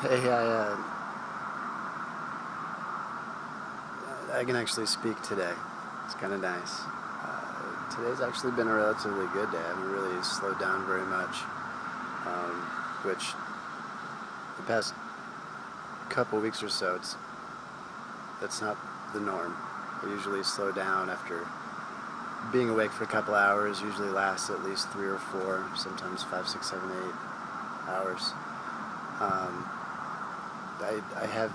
Hey, I can actually speak today. It's kind of nice. Today's actually been a relatively good day. I haven't really slowed down very much, which the past couple weeks or so, that's not the norm. I usually slow down after being awake for a couple hours. Usually lasts at least 3 or 4, sometimes 5, 6, 7, 8 hours. I have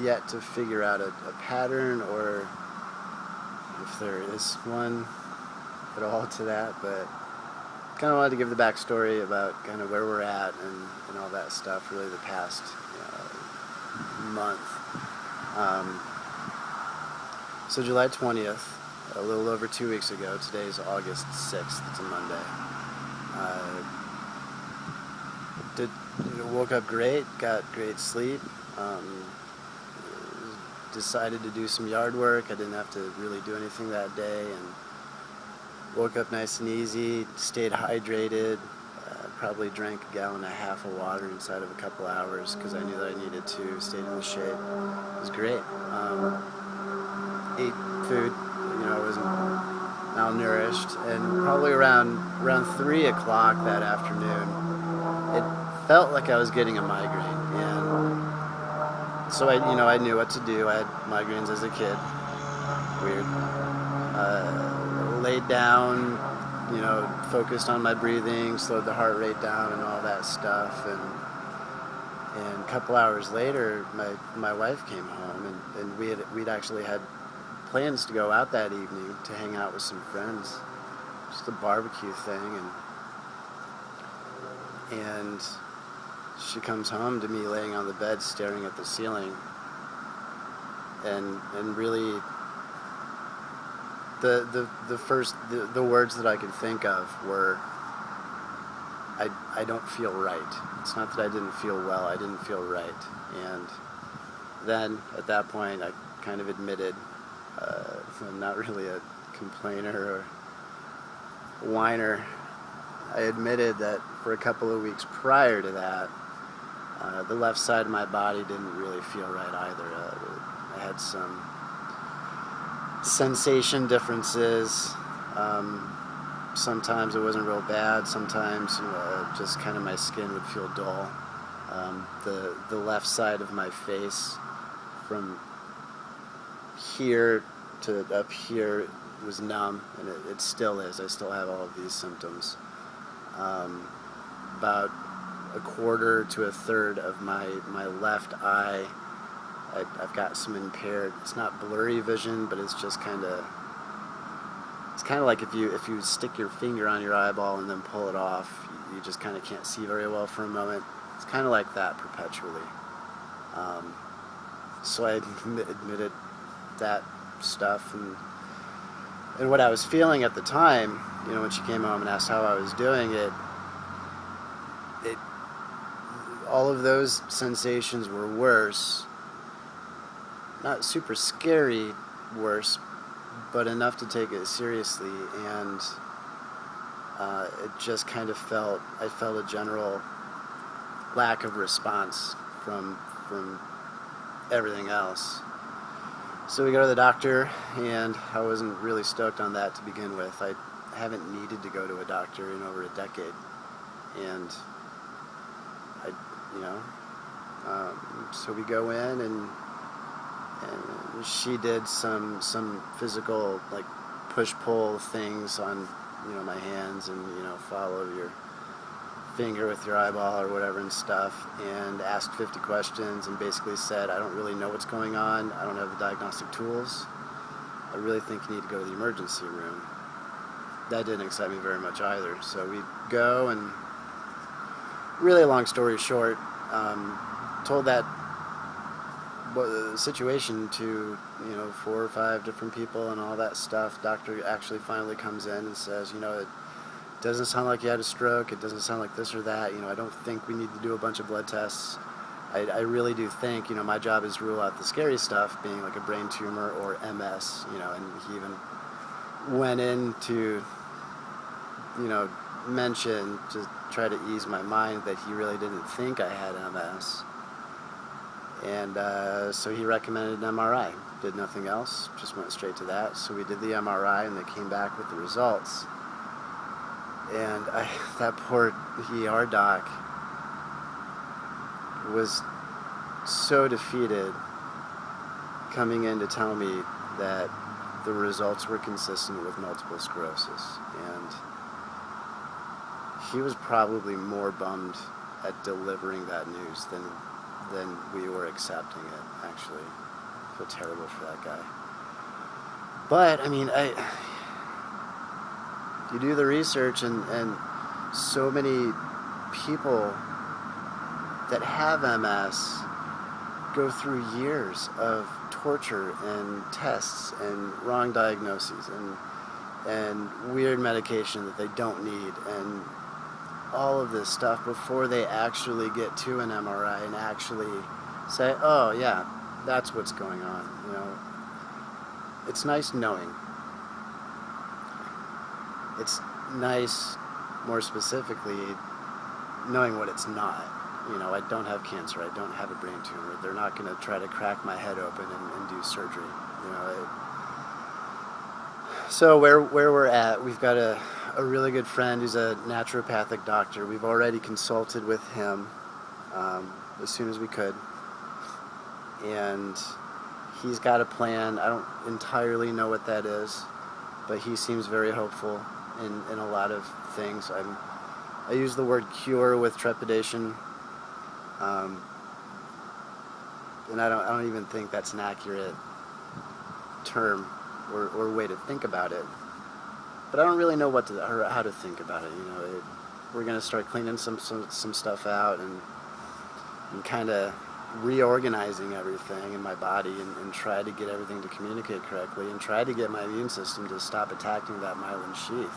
yet to figure out a pattern, or if there is one at all to that, but kind of wanted to give the backstory about kind of where we're at and all that stuff, really the past month. So July 20th, a little over 2 weeks ago, today's August 6th, it's a Monday. Woke up great, got great sleep, decided to do some yard work. I didn't have to really do anything that day, and woke up nice and easy, stayed hydrated, probably drank 1.5 gallons of water inside of a couple hours because I knew that I needed to, stayed in the shade. It was great. Ate food, I wasn't malnourished, and probably around 3 o'clock that afternoon, it felt like I was getting a migraine, and so I knew what to do. I had migraines as a kid. Weird. Laid down, focused on my breathing, slowed the heart rate down, and all that stuff. And a couple hours later, my wife came home, and we'd actually had plans to go out that evening to hang out with some friends, just a barbecue thing, and she comes home to me laying on the bed staring at the ceiling, and really the words that I could think of were, I don't feel right. It's not that I didn't feel well, I didn't feel right. And then at that point I kind of admitted, I'm not really a complainer or whiner. I admitted that for a couple of weeks prior to that, the left side of my body didn't really feel right either. I had some sensation differences. Sometimes it wasn't real bad. Sometimes just kind of my skin would feel dull. The left side of my face, from here to up here, was numb, and it still is. I still have all of these symptoms. About 1/4 to 1/3 of my left eye, I've got some impaired. It's not blurry vision, but it's just kind of like if you stick your finger on your eyeball and then pull it off, you just kind of can't see very well for a moment. It's kind of like that perpetually. So I admitted that stuff, and what I was feeling at the time, when she came home and asked how I was doing, all of those sensations were worse. Not super scary worse, but enough to take it seriously, and it just kind of I felt a general lack of response from everything else. So we go to the doctor, and I wasn't really stoked on that to begin with. I haven't needed to go to a doctor in over a decade, and so we go in, and she did some physical, like, push-pull things on my hands, and follow your finger with your eyeball or whatever and stuff, and asked 50 questions, and basically said, I don't really know what's going on, I don't have the diagnostic tools, I really think you need to go to the emergency room. That didn't excite me very much either. So we go, and really long story short, told that situation to 4 or 5 different people and all that stuff. Doctor actually finally comes in and says, it doesn't sound like you had a stroke, it doesn't sound like this or that, I don't think we need to do a bunch of blood tests. I really do think, my job is to rule out the scary stuff, being like a brain tumor or MS, and he even went into, mention, to try to ease my mind, that he really didn't think I had MS. And so he recommended an MRI. Did nothing else, just went straight to that. So we did the MRI, and they came back with the results. And that poor ER doc was so defeated coming in to tell me that the results were consistent with multiple sclerosis. And he was probably more bummed at delivering that news than we were accepting it, actually. I feel terrible for that guy. But, I mean, you do the research, and so many people that have MS go through years of torture and tests and wrong diagnoses and weird medication that they don't need, and all of this stuff before they actually get to an MRI and actually say, oh yeah, that's what's going on. You know, it's nice knowing. It's nice, more specifically, knowing what it's not. You know, I don't have cancer. I don't have a brain tumor. They're not going to try to crack my head open and do surgery. You know. So where we're at, we've got a really good friend who's a naturopathic doctor. We've already consulted with him as soon as we could, and he's got a plan. I don't entirely know what that is, but he seems very hopeful in a lot of things. I use the word cure with trepidation, and I don't even think that's an accurate term or way to think about it. But I don't really know how to think about it. You know, we're gonna start cleaning some stuff out and kind of reorganizing everything in my body and try to get everything to communicate correctly and try to get my immune system to stop attacking that myelin sheath.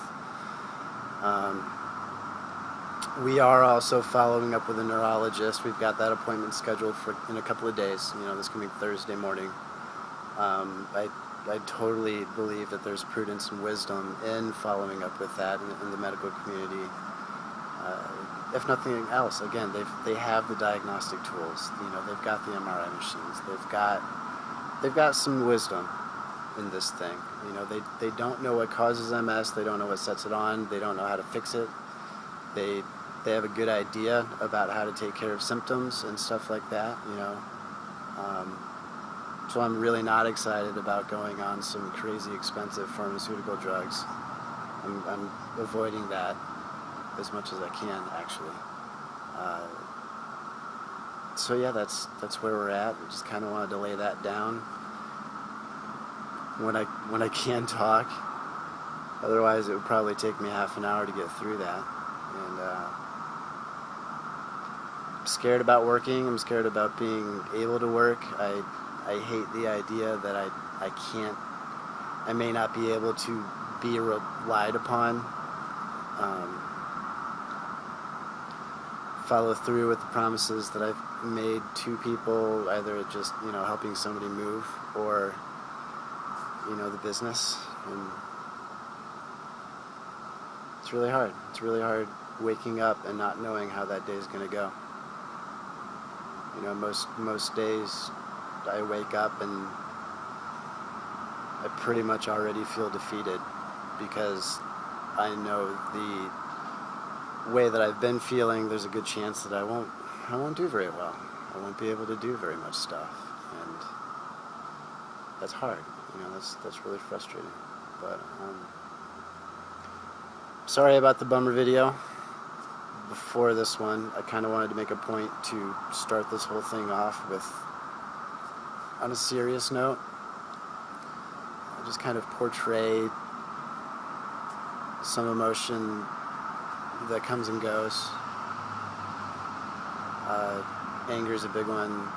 We are also following up with a neurologist. We've got that appointment scheduled in a couple of days. You know, this coming Thursday morning. I totally believe that there's prudence and wisdom in following up with that in the medical community. If nothing else, again, they have the diagnostic tools. You know, they've got the MRI machines. They've got some wisdom in this thing. You know, they don't know what causes MS. They don't know what sets it on. They don't know how to fix it. They have a good idea about how to take care of symptoms and stuff like that. You know. So I'm really not excited about going on some crazy expensive pharmaceutical drugs. I'm avoiding that as much as I can, actually. So yeah, that's where we're at. We just kind of wanted to lay that down when I can talk. Otherwise, it would probably take me half an hour to get through that. And I'm scared about working. I'm scared about being able to work. I hate the idea that I may not be able to be relied upon, follow through with the promises that I've made to people, either just, you know, helping somebody move or, you know, the business. And it's really hard. It's really hard waking up and not knowing how that day is going to go. You know, most days I wake up and I pretty much already feel defeated because I know the way that I've been feeling, there's a good chance that I won't do very well. I won't be able to do very much stuff, and that's hard. You know, that's really frustrating. But sorry about the bummer video. Before this one, I kind of wanted to make a point to start this whole thing off with, on a serious note, I just kind of portray some emotion that comes and goes. Anger is a big one.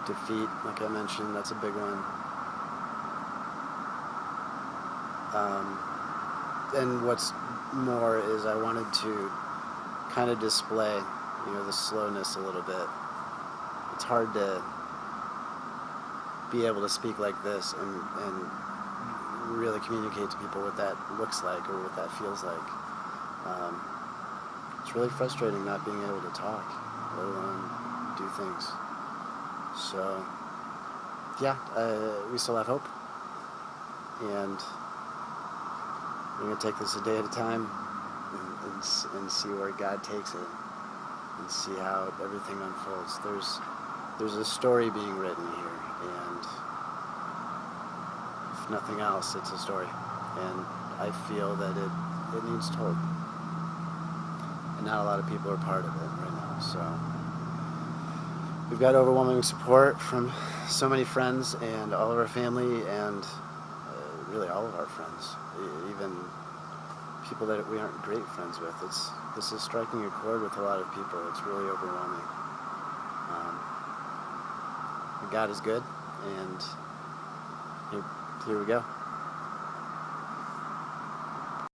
Defeat, like I mentioned, that's a big one. And what's more is I wanted to kind of display, you know, the slowness a little bit. It's hard to be able to speak like this and really communicate to people what that looks like or what that feels like. It's really frustrating not being able to talk, let alone do things. So, yeah, we still have hope, and we're going to take this a day at a time and see where God takes it, and see how everything unfolds. There's a story being written here, and if nothing else, it's a story, and I feel that it needs told, and not a lot of people are part of it right now. So we've got overwhelming support from so many friends and all of our family, and really all of our friends, even people that we aren't great friends with. This is striking a chord with a lot of people. It's really overwhelming. God is good, and here we go.